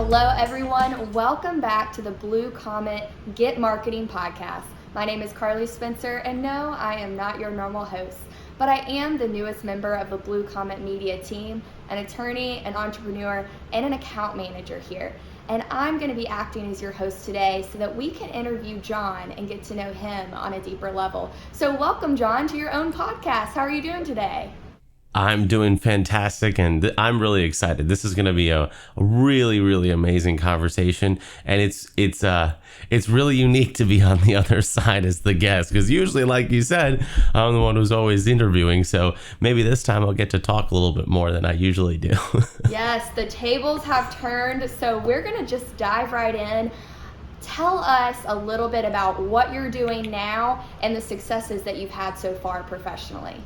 Hello, everyone. Welcome back to the Blue Comet Get Marketing podcast. My name is Carlie Spencer, and no, I am not your normal host, but I am the newest member of the Blue Comet Media team, an attorney, an entrepreneur, and an account manager here. And I'm going to be acting as your host today so that we can interview John and get to know him on a deeper level. So welcome, John, to your own podcast. How are you doing today? I'm doing fantastic, and I'm really excited. This is going to be a really, really amazing conversation, and it's really unique to be on the other side as the guest, because usually, like you said, I'm the one who's always interviewing, so maybe this time I'll get to talk a little bit more than I usually do. Yes, the tables have turned, so we're going to just dive right in. Tell us a little bit about what you're doing now and the successes that you've had so far professionally.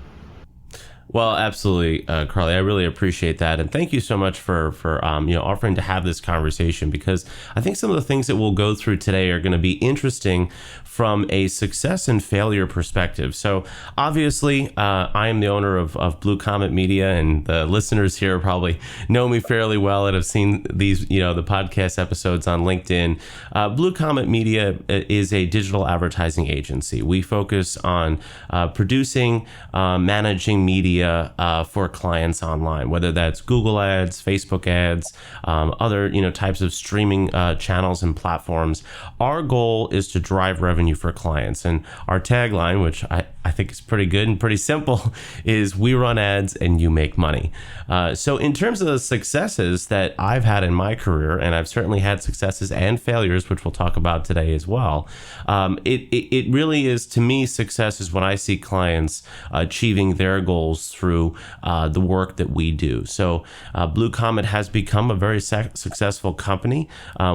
Well, absolutely, Carlie. I really appreciate that, and thank you so much for offering to have this conversation, because I think some of the things that we'll go through today are going to be interesting from a success and failure perspective. So, obviously, I am the owner of Blue Comet Media, and the listeners here probably know me fairly well and have seen these, the podcast episodes on LinkedIn. Blue Comet Media is a digital advertising agency. We focus on producing, managing media for clients online, whether that's Google ads, Facebook ads, other types of streaming channels and platforms. Our goal is to drive revenue for clients, and our tagline, which I think is pretty good and pretty simple, is we run ads and you make money. So in terms of the successes that I've had in my career, and I've certainly had successes and failures, which we'll talk about today as well, it really is, to me, success is when I see clients achieving their goals through the work that we do. So Blue Comet has become a very successful company.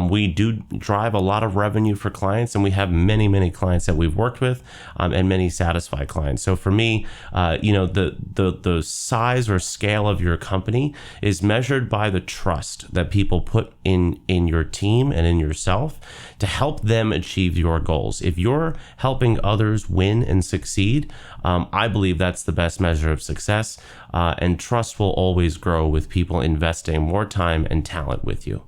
We do drive a lot of revenue for clients, and we have many, many clients that we've worked with, and many satisfied clients. So for me, the size or scale of your company is measured by the trust that people put in your team and in yourself to help them achieve your goals. If you're helping others win and succeed, I believe that's the best measure of success, and trust will always grow with people investing more time and talent with you.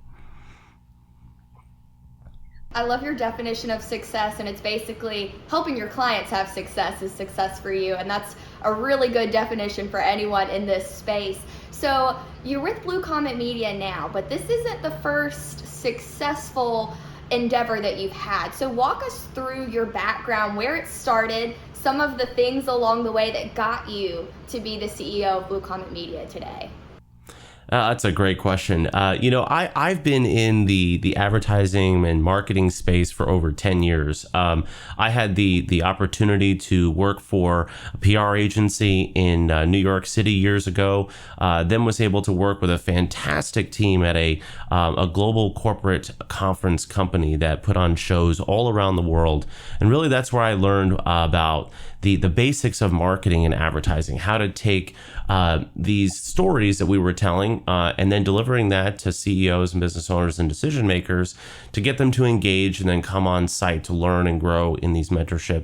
I love your definition of success, and it's basically helping your clients have success is success for you, and that's a really good definition for anyone in this space. So you're with Blue Comet Media now, but this isn't the first successful endeavor that you've had. So walk us through your background, where it started, some of the things along the way that got you to be the CEO of Blue Comet Media today. That's a great question. I've been in the advertising and marketing space for over 10 years. I had the opportunity to work for a PR agency in New York City years ago, then was able to work with a fantastic team at a global corporate conference company that put on shows all around the world. And really, that's where I learned about the basics of marketing and advertising, how to take these stories that we were telling and then delivering that to CEOs and business owners and decision makers to get them to engage and then come on site to learn and grow in these mentorship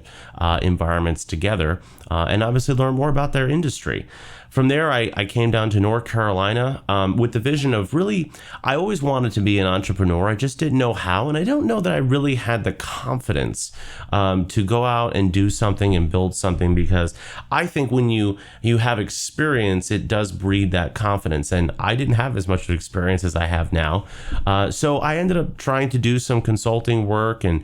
environments together, and obviously learn more about their industry. From there, I came down to North Carolina with the vision of really, I always wanted to be an entrepreneur. I just didn't know how, and I don't know that I really had the confidence to go out and do something and build something, because I think when you have experience, it does breed that confidence, and I didn't have as much experience as I have now. So I ended up trying to do some consulting work and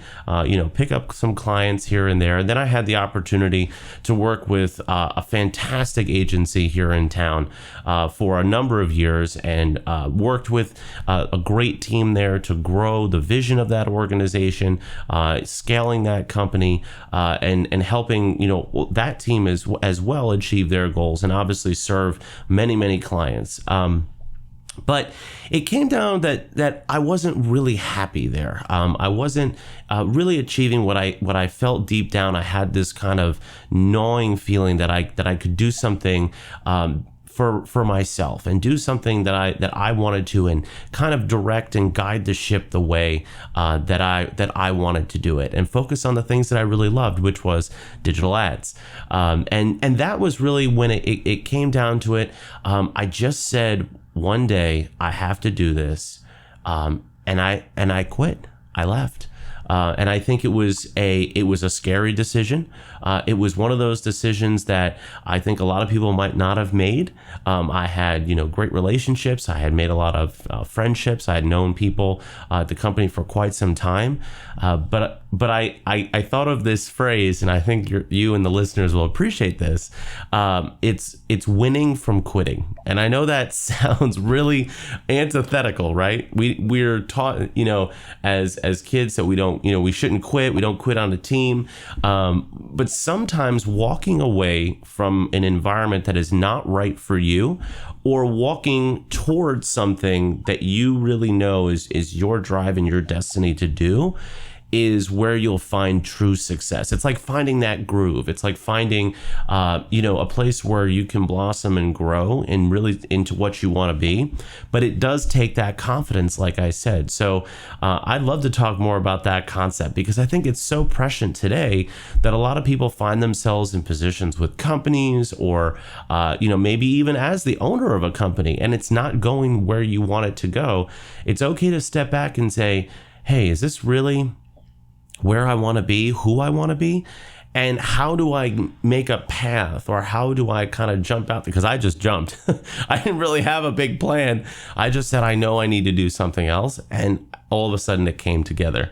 pick up some clients here and there. And then I had the opportunity to work with a fantastic agency here in town for a number of years, and worked with a great team there to grow the vision of that organization, scaling that company, and helping that team as well achieve their goals, and obviously serve many, many clients. But it came down that I wasn't really happy there. I wasn't really achieving what I felt deep down. I had this kind of gnawing feeling that I could do something for myself and do something that I wanted to, and kind of direct and guide the ship the way that I wanted to do it, and focus on the things that I really loved, which was digital ads. And that was really when it came down to it. I just said, one day I have to do this. I quit. I left. And I think it was a scary decision. It was one of those decisions that I think a lot of people might not have made. I had, great relationships. I had made a lot of friendships. I had known people at the company for quite some time. But I thought of this phrase, and I think you and the listeners will appreciate this. It's winning from quitting. And I know that sounds really antithetical, right? We're taught, as kids that we shouldn't quit. We don't quit on a team. But sometimes walking away from an environment that is not right for you, or walking towards something that you really know is your drive and your destiny to do, is where you'll find true success. It's like finding that groove. It's like finding, a place where you can blossom and grow and really into what you want to be. But it does take that confidence, like I said. So I'd love to talk more about that concept, because I think it's so prescient today that a lot of people find themselves in positions with companies, or, maybe even as the owner of a company, and it's not going where you want it to go. It's okay to step back and say, hey, is this really where I want to be, who I want to be, and how do I make a path, or how do I kind of jump out? Because I just jumped. I didn't really have a big plan. I just said, I know I need to do something else. And all of a sudden it came together.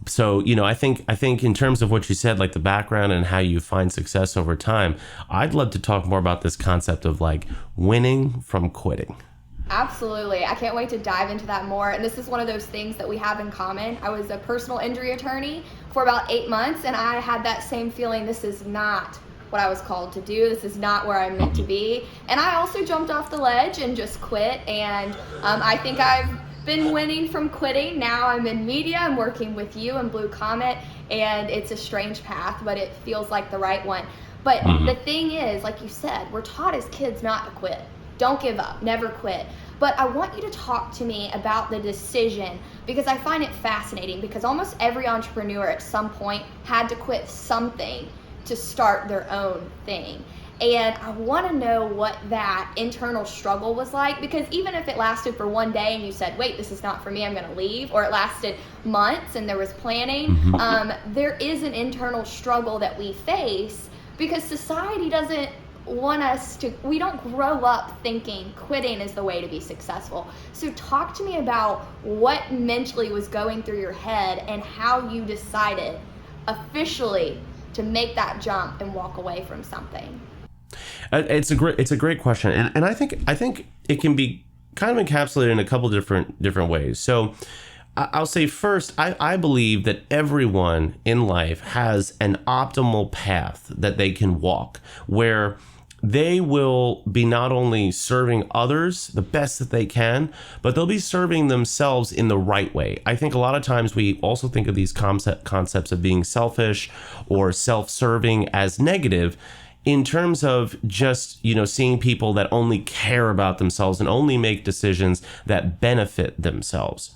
So, I think in terms of what you said, like the background and how you find success over time, I'd love to talk more about this concept of like winning from quitting. Absolutely. I can't wait to dive into that more. And this is one of those things that we have in common. I was a personal injury attorney for about 8 months, and I had that same feeling. This is not what I was called to do. This is not where I'm meant to be. And I also jumped off the ledge and just quit. And I think I've been winning from quitting. Now I'm in media. I'm working with you and Blue Comet, and it's a strange path, but it feels like the right one. But the thing is, like you said, we're taught as kids not to quit. Don't give up, never quit. But I want you to talk to me about the decision, because I find it fascinating, because almost every entrepreneur at some point had to quit something to start their own thing. And I want to know what that internal struggle was like, because even if it lasted for one day and you said, wait, this is not for me, I'm going to leave, or it lasted months and there was planning, there is an internal struggle that we face, because society doesn't want us to, we don't grow up thinking quitting is the way to be successful. So talk to me about what mentally was going through your head and how you decided officially to make that jump and walk away from something. It's a great question, and I think it can be kind of encapsulated in a couple different ways. So I'll say first, I believe that everyone in life has an optimal path that they can walk, where they will be not only serving others the best that they can, but they'll be serving themselves in the right way. I think a lot of times we also think of these concepts of being selfish or self-serving as negative, in terms of just, seeing people that only care about themselves and only make decisions that benefit themselves.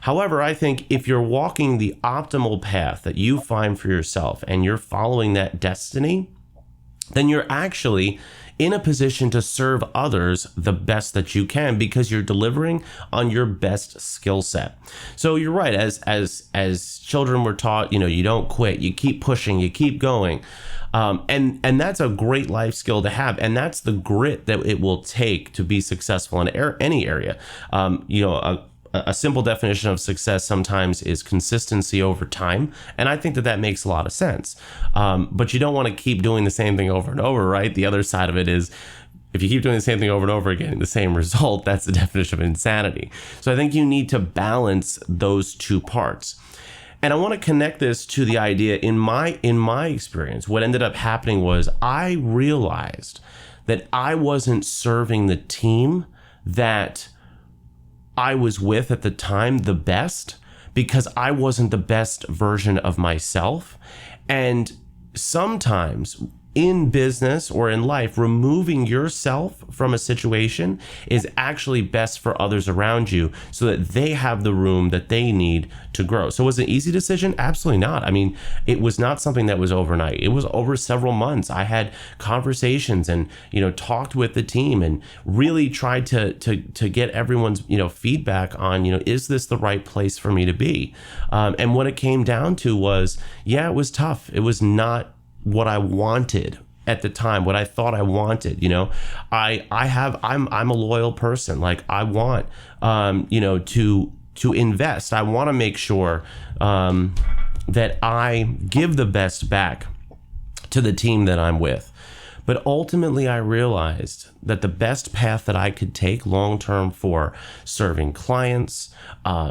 However, I think if you're walking the optimal path that you find for yourself and you're following that destiny, then you're actually in a position to serve others the best that you can, because you're delivering on your best skill set. So you're right, as children were taught, you don't quit, you keep pushing, you keep going. And that's a great life skill to have, and that's the grit that it will take to be successful in any area. A simple definition of success sometimes is consistency over time, and I think that makes a lot of sense. But you don't want to keep doing the same thing over and over, right? The other side of it is, if you keep doing the same thing over and over again, the same result, that's the definition of insanity. So I think you need to balance those two parts. And I want to connect this to the idea in my experience. What ended up happening was I realized that I wasn't serving the team that I was with at the time the best, because I wasn't the best version of myself. And sometimes in business or in life, removing yourself from a situation is actually best for others around you so that they have the room that they need to grow. So was it an easy decision? Absolutely not. I mean, it was not something that was overnight. It was over several months. I had conversations and, talked with the team and really tried to get everyone's, feedback on, is this the right place for me to be? And what it came down to was, it was tough. It was not what I wanted at the time, what I thought I wanted. I'm a loyal person. Like, I want, to invest. I want to make sure that I give the best back to the team that I'm with. But ultimately, I realized that the best path that I could take long-term for serving clients,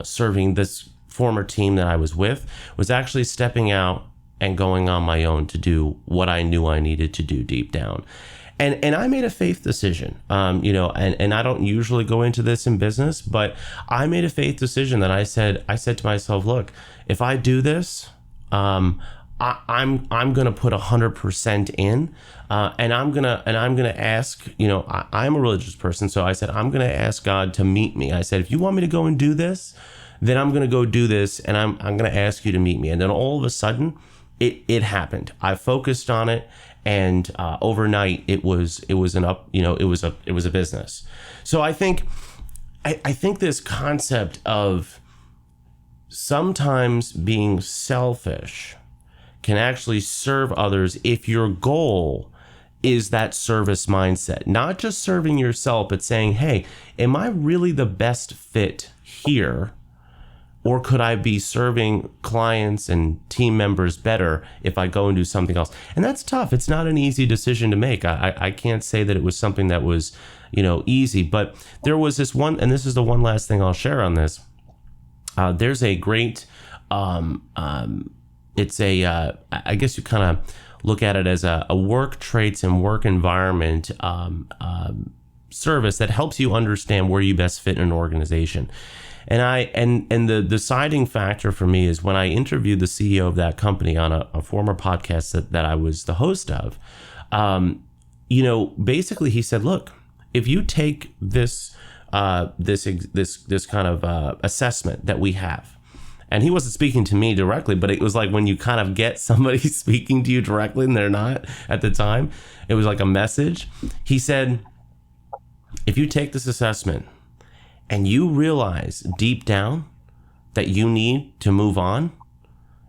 serving this former team that I was with, was actually stepping out and going on my own to do what I knew I needed to do deep down. And I made a faith decision, and I don't usually go into this in business, but I made a faith decision that I said to myself, look, if I do this, I'm going to put 100% in, and I'm going to ask, I'm a religious person. So I said, I'm going to ask God to meet me. I said, if you want me to go and do this, then I'm going to go do this, and I'm going to ask you to meet me. And then all of a sudden it happened. I focused on it. And overnight, it was a business. So I think this concept of sometimes being selfish can actually serve others if your goal is that service mindset, not just serving yourself, but saying, hey, am I really the best fit here? Or could I be serving clients and team members better if I go and do something else? And that's tough. It's not an easy decision to make. I can't say that it was something that was, easy. But there was this one, and this is the one last thing I'll share on this. There's a great, it's a, I guess you kind of look at it as a work traits and work environment service that helps you understand where you best fit in an organization. And the deciding factor for me is when I interviewed the CEO of that company on a former podcast that I was the host of, basically he said, look, if you take this kind of assessment that we have, and he wasn't speaking to me directly, but it was like when you kind of get somebody speaking to you directly and they're not at the time, it was like a message. He said, if you take this assessment and you realize deep down that you need to move on,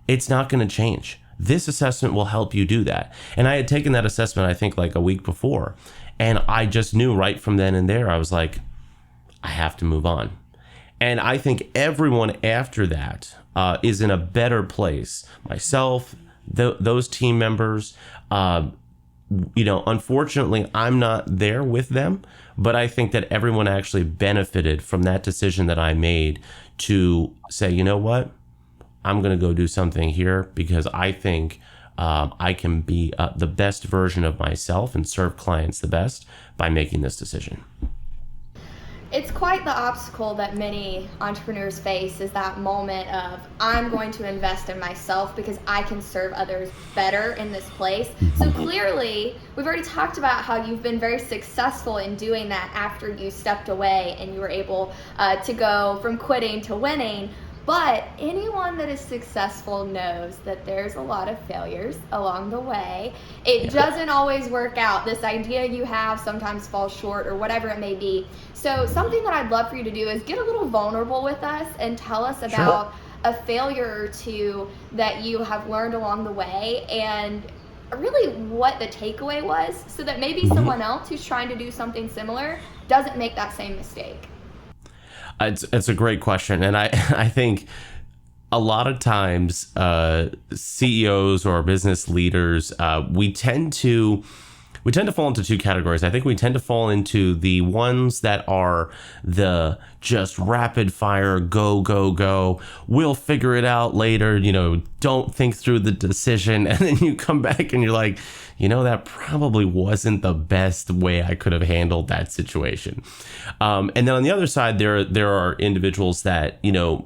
it's not going to change. This assessment will help you do that. And I had taken that assessment, I think, like a week before. And I just knew right from then and there, I was like, I have to move on. And I think everyone after that is in a better place. Myself, those team members, unfortunately, I'm not there with them, but I think that everyone actually benefited from that decision that I made to say, you know what, I'm going to go do something here because I think I can be the best version of myself and serve clients the best by making this decision. It's quite the obstacle that many entrepreneurs face, is that moment of, I'm going to invest in myself because I can serve others better in this place. So clearly, we've already talked about how you've been very successful in doing that after you stepped away and you were able to go from quitting to winning. But anyone that is successful knows that there's a lot of failures along the way. It doesn't always work out. This idea you have sometimes falls short or whatever it may be. So something that I'd love for you to do is get a little vulnerable with us and tell us about a failure or two that you have learned along the way and really what the takeaway was, so that maybe someone else who's trying to do something similar doesn't make that same mistake. It's a great question. And I think a lot of times CEOs or business leaders, we tend to fall into two categories. I think we tend to fall into the ones that are the just rapid fire, go, go, go. We'll figure it out later. Don't think through the decision. And then you come back and you're like, that probably wasn't the best way I could have handled that situation. And then on the other side, there are individuals that,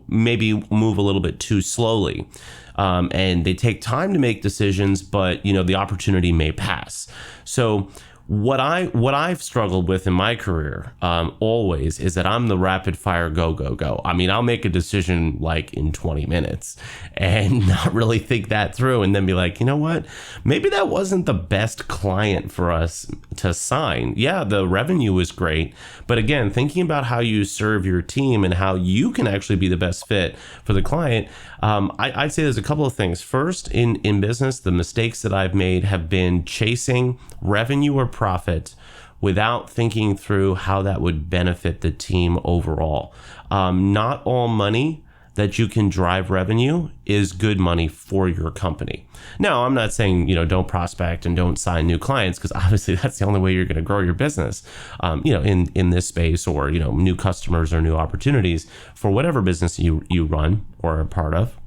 maybe move a little bit too slowly. And they take time to make decisions, but, the opportunity may pass. So what I've struggled with in my career always is that I'm the rapid fire go. I mean, I'll make a decision like in 20 minutes and not really think that through, and then be like, you know what? Maybe that wasn't the best client for us to sign. Yeah, the revenue was great, but again, thinking about how you serve your team and how you can actually be the best fit for the client, I'd say there's a couple of things. First, in business, the mistakes that I've made have been chasing revenue or profit without thinking through how that would benefit the team overall. Not all money that you can drive revenue is good money for your company. Now, I'm not saying, don't prospect and don't sign new clients, because obviously that's the only way you're going to grow your business, in this space, or, new customers or new opportunities for whatever business you run or are a part of.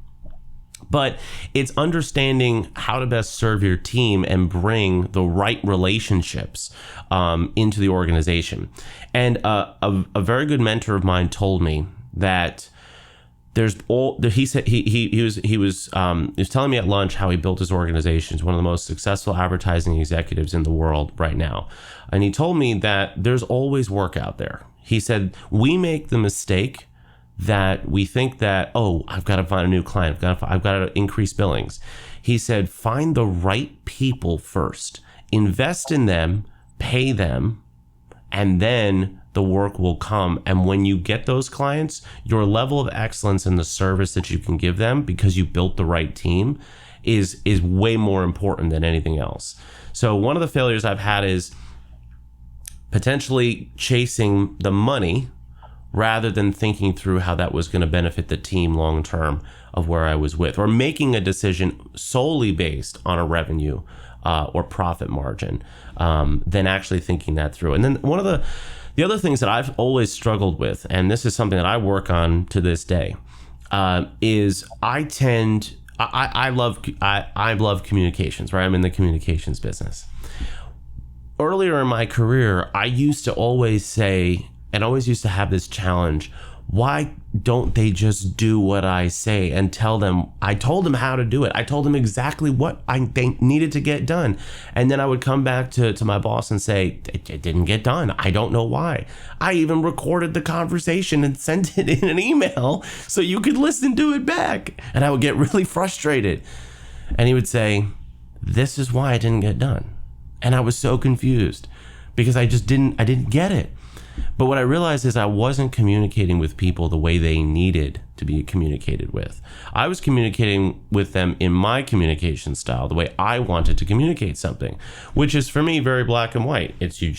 But it's understanding how to best serve your team and bring the right relationships into the organization. And a very good mentor of mine told me that he said he was telling me at lunch how he built his organization. He's one of the most successful advertising executives in the world right now. And he told me that there's always work out there. He said, we make the mistake that we think that, I've got to find a new client. I've got to increase billings. He said, find the right people first, invest in them, pay them, and then the work will come. And when you get those clients, your level of excellence in the service that you can give them, because you built the right team, is way more important than anything else. So one of the failures I've had is potentially chasing the money rather than thinking through how that was going to benefit the team long term of where I was with, or making a decision solely based on a revenue or profit margin, than actually thinking that through. And then one of the other things that I've always struggled with, and this is something that I work on to this day, is I love communications, right? I'm in the communications business. Earlier in my career, I used to always say, and always used to have this challenge, why don't they just do what I say and tell them? I told them how to do it. I told them exactly what they needed to get done. And then I would come back to my boss and say, it didn't get done. I don't know why. I even recorded the conversation and sent it in an email so you could listen to it back. And I would get really frustrated. And he would say, this is why it didn't get done. And I was so confused because I didn't get it. But what I realized is I wasn't communicating with people the way they needed to be communicated with. I was communicating with them in my communication style, the way I wanted to communicate something, which is for me very black and white. It's you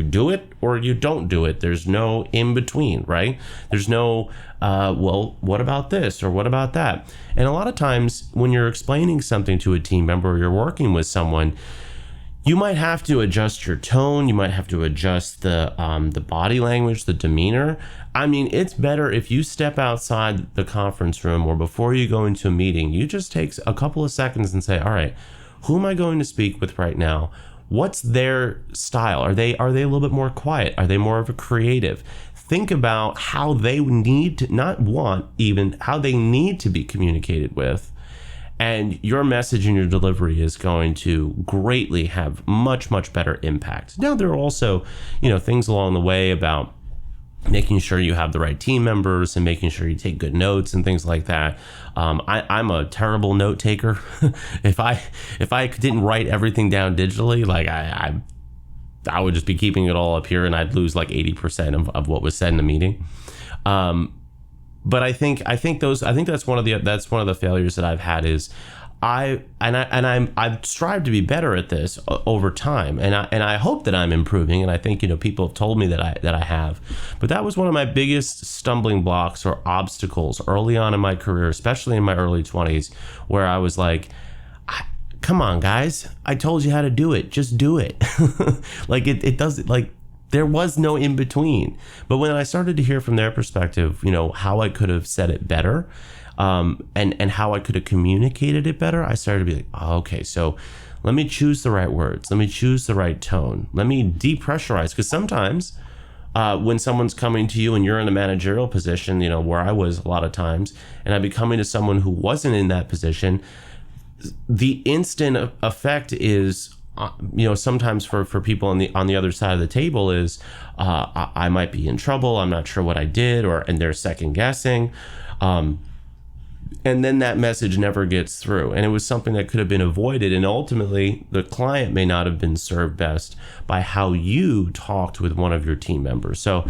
do it or you don't do it. There's no in between, right? There's no, well, what about this or what about that? And a lot of times when you're explaining something to a team member or you're working with someone, you might have to adjust your tone. You might have to adjust the body language, the demeanor. I mean, it's better if you step outside the conference room or before you go into a meeting, you just take a couple of seconds and say, all right, who am I going to speak with right now? What's their style? Are they a little bit more quiet? Are they more of a creative? Think about how they need to, not want even, how they need to be communicated with. And your message and your delivery is going to greatly have much, much better impact. Now, there are also, things along the way about making sure you have the right team members and making sure you take good notes and things like that. I'm a terrible note taker. If I didn't write everything down digitally, like I would just be keeping it all up here, and I'd lose like 80% of what was said in the meeting. But I think that's one of the failures that I've had is I've strived to be better at this over time, and I hope that I'm improving, and I think people have told me that I have. But that was one of my biggest stumbling blocks or obstacles early on in my career, especially in my early 20s, where I was like, come on guys, I told you how to do it, just do it. Like it doesn't, like, there was no in between. But when I started to hear from their perspective, how I could have said it better, and how I could have communicated it better, I started to be like, oh, okay, so let me choose the right words. Let me choose the right tone. Let me depressurize. Because sometimes when someone's coming to you and you're in a managerial position, where I was a lot of times, and I'd be coming to someone who wasn't in that position, the instant effect is, sometimes for people on the other side of the table is, I might be in trouble. I'm not sure what I did, and they're second guessing. And then that message never gets through. And it was something that could have been avoided. And ultimately, the client may not have been served best by how you talked with one of your team members. So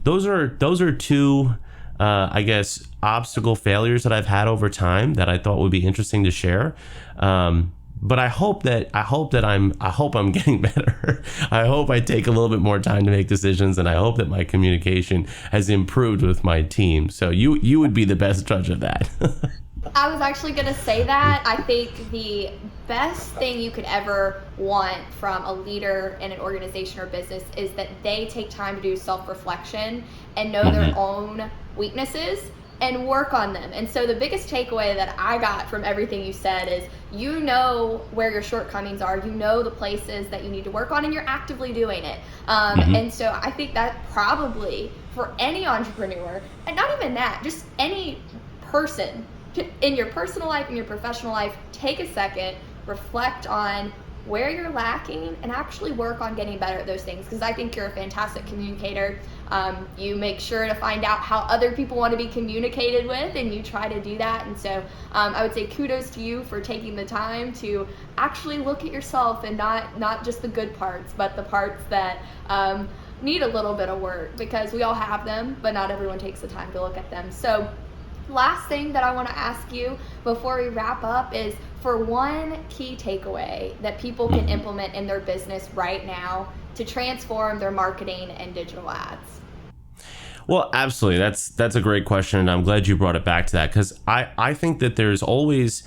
those are two, I guess, obstacle failures that I've had over time that I thought would be interesting to share. But I hope I'm getting better. I hope I take a little bit more time to make decisions, and I hope that my communication has improved with my team. So you would be the best judge of that. I was actually going to say that. I think the best thing you could ever want from a leader in an organization or business is that they take time to do self-reflection and know their own weaknesses and work on them. And so the biggest takeaway that I got from everything you said is, you know where your shortcomings are, you know the places that you need to work on, and you're actively doing it. And so I think that probably for any entrepreneur, and not even that, just any person in your personal life, in your professional life, take a second, reflect on where you're lacking, and actually work on getting better at those things. Because I think you're a fantastic communicator. You make sure to find out how other people want to be communicated with, and you try to do that. And so I would say kudos to you for taking the time to actually look at yourself, and not just the good parts, but the parts that need a little bit of work, because we all have them, but not everyone takes the time to look at them. So last thing that I want to ask you before we wrap up is, for one key takeaway that people can implement in their business right now to transform their marketing and digital ads. Well, absolutely. That's a great question, and I'm glad you brought it back to that, because I think that there's always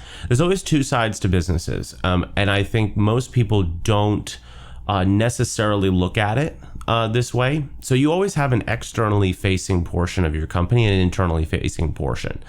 two sides to businesses, and I think most people don't necessarily look at it this way. So you always have an externally facing portion of your company and an internally facing portion.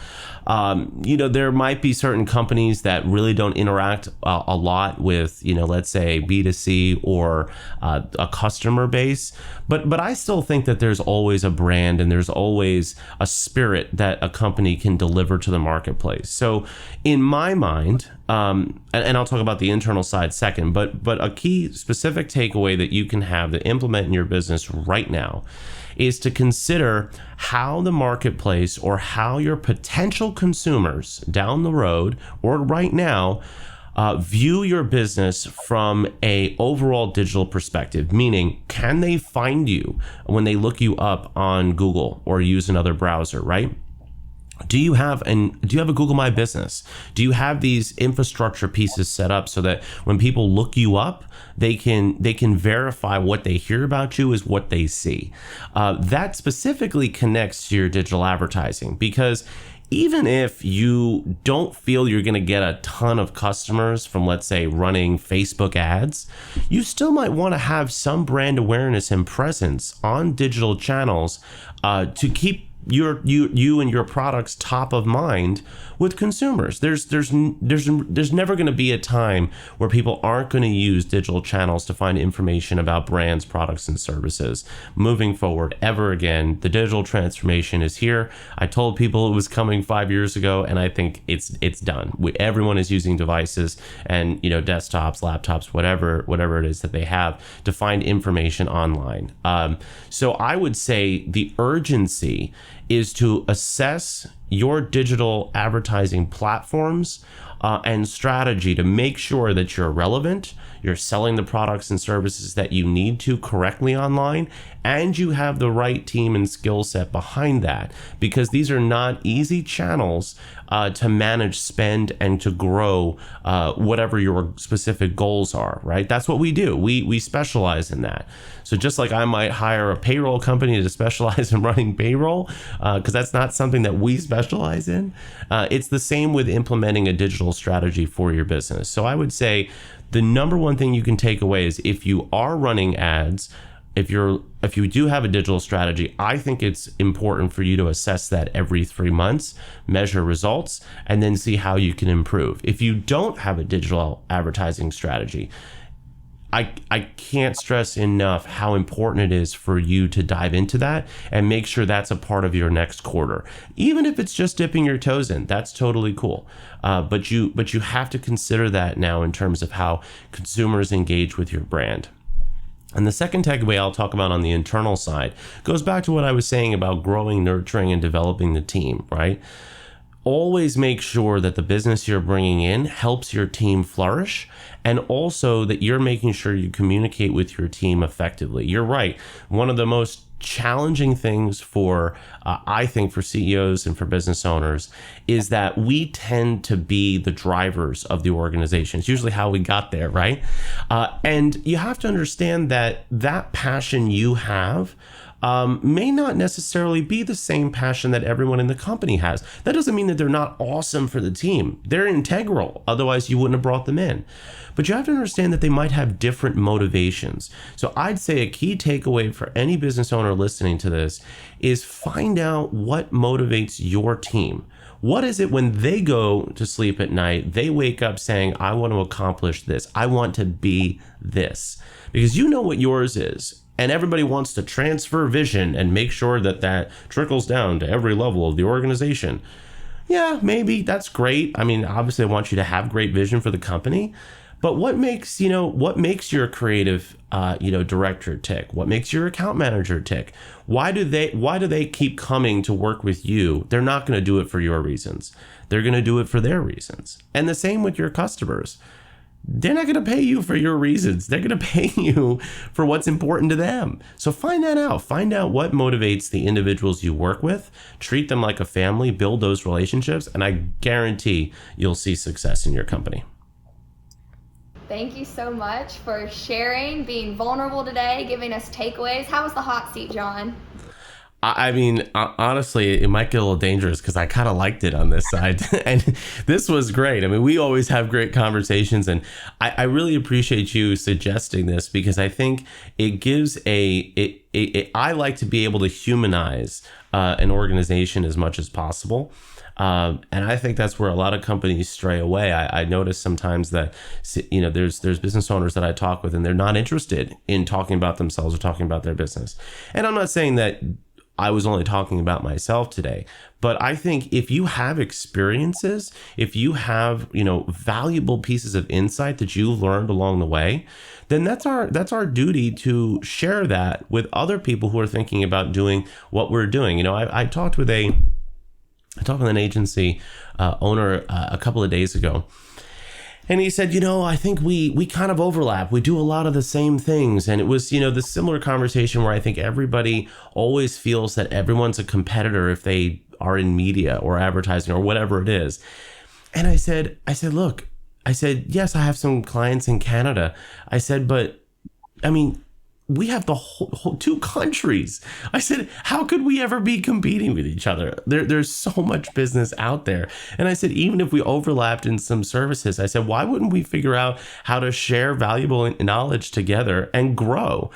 There might be certain companies that really don't interact a lot with, let's say B2C or a customer base. But I still think that there's always a brand and there's always a spirit that a company can deliver to the marketplace. So in my mind, and I'll talk about the internal side second, but a key specific takeaway that you can have to implement in your business right now is to consider how the marketplace, or how your potential consumers down the road or right now view your business from a overall digital perspective. Meaning, can they find you when they look you up on Google or use another browser, right? Do you have a Google My Business? Do you have these infrastructure pieces set up so that when people look you up, they can verify what they hear about you is what they see? That specifically connects to your digital advertising, because even if you don't feel you're going to get a ton of customers from, let's say, running Facebook ads, you still might want to have some brand awareness and presence on digital channels to keep you and your products top of mind with consumers. There's never going to be a time where people aren't going to use digital channels to find information about brands, products, and services. Moving forward, ever again, the digital transformation is here. I told people it was coming 5 years ago, and I think it's done. Everyone is using devices and desktops, laptops, whatever it is that they have to find information online. So I would say the urgency is to assess your digital advertising platforms and strategy to make sure that you're relevant, you're selling the products and services that you need to correctly online, and you have the right team and skill set behind that, because these are not easy channels to manage spend and to grow whatever your specific goals are, right? That's what we do. We specialize in that. So just like I might hire a payroll company to specialize in running payroll, because that's not something that we specialize in, it's the same with implementing a digital strategy for your business. So I would say the number one thing you can take away is, if you are running ads, if you do have a digital strategy, I think it's important for you to assess that every 3 months, measure results, and then see how you can improve. If you don't have a digital advertising strategy, I can't stress enough how important it is for you to dive into that and make sure that's a part of your next quarter. Even if it's just dipping your toes in, that's totally cool. But you have to consider that now in terms of how consumers engage with your brand. And the second takeaway I'll talk about on the internal side goes back to what I was saying about growing, nurturing, and developing the team, right? Always make sure that the business you're bringing in helps your team flourish, and also that you're making sure you communicate with your team effectively. You're right. One of the most challenging things for, I think, for CEOs and for business owners is that we tend to be the drivers of the organization. It's usually how we got there, right? And you have to understand that that passion you have may not necessarily be the same passion that everyone in the company has. That doesn't mean that they're not awesome for the team. They're integral. Otherwise, you wouldn't have brought them in. But you have to understand that they might have different motivations. So I'd say a key takeaway for any business owner listening to this is find out what motivates your team. What is it when they go to sleep at night, they wake up saying, I want to accomplish this. I want to be this. Because you know what yours is. And everybody wants to transfer vision and make sure that that trickles down to every level of the organization. Yeah, maybe that's great. I mean, obviously I want you to have great vision for the company, but what makes your creative, director tick? What makes your account manager tick? Why do they keep coming to work with you? They're not going to do it for your reasons. They're going to do it for their reasons. And the same with your customers. They're not going to pay you for your reasons. They're going to pay you for what's important to them. So find that out. Find out what motivates the individuals you work with. Treat them like a family. Build those relationships. And I guarantee you'll see success in your company. Thank you so much for sharing, being vulnerable today, giving us takeaways. How was the hot seat, John? I mean, honestly, it might get a little dangerous because I kind of liked it on this side. And this was great. I mean, we always have great conversations. And I really appreciate you suggesting this because I think it gives I like to be able to humanize an organization as much as possible. And I think that's where a lot of companies stray away. I notice sometimes that, there's business owners that I talk with and they're not interested in talking about themselves or talking about their business. And I'm not saying that I was only talking about myself today, but I think if you have experiences, if you have, valuable pieces of insight that you've learned along the way, then that's our duty to share that with other people who are thinking about doing what we're doing. I talked with an agency owner a couple of days ago. And he said, I think we kind of overlap. We do a lot of the same things. And it was, the similar conversation where I think everybody always feels that everyone's a competitor if they are in media or advertising or whatever it is. And I said, look, yes, I have some clients in Canada. I said, but I mean, we have the whole two countries. I said, how could we ever be competing with each other? There's so much business out there. And I said, even if we overlapped in some services, I said, why wouldn't we figure out how to share valuable knowledge together and grow?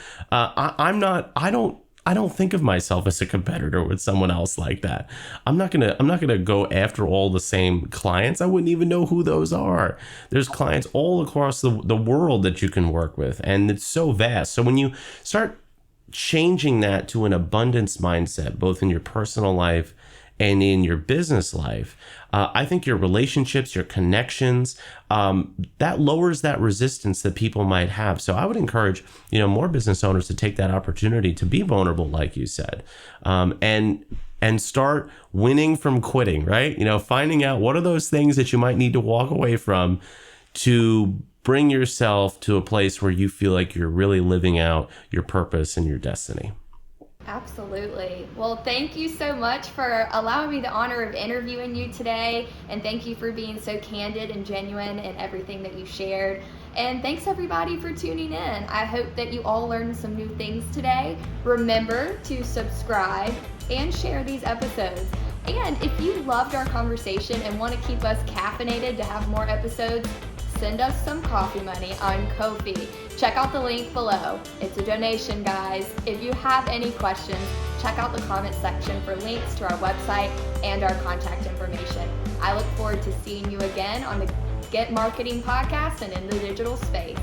I don't think of myself as a competitor with someone else like that. I'm not gonna go after all the same clients. I wouldn't even know who those are. There's clients all across the world that you can work with, and it's so vast. So when you start changing that to an abundance mindset, both in your personal life and in your business life, I think your relationships, your connections, that lowers that resistance that people might have. So I would encourage, more business owners to take that opportunity to be vulnerable, like you said, and start winning from quitting, right? Finding out what are those things that you might need to walk away from to bring yourself to a place where you feel like you're really living out your purpose and your destiny. Absolutely. Well, thank you so much for allowing me the honor of interviewing you today. And thank you for being so candid and genuine in everything that you shared. And thanks everybody for tuning in. I hope that you all learned some new things today. Remember to subscribe and share these episodes. And if you loved our conversation and want to keep us caffeinated to have more episodes, send us some coffee money on Ko-fi. Check out the link below. It's a donation, guys. If you have any questions, check out the comment section for links to our website and our contact information. I look forward to seeing you again on the Get Marketing podcast and in the digital space.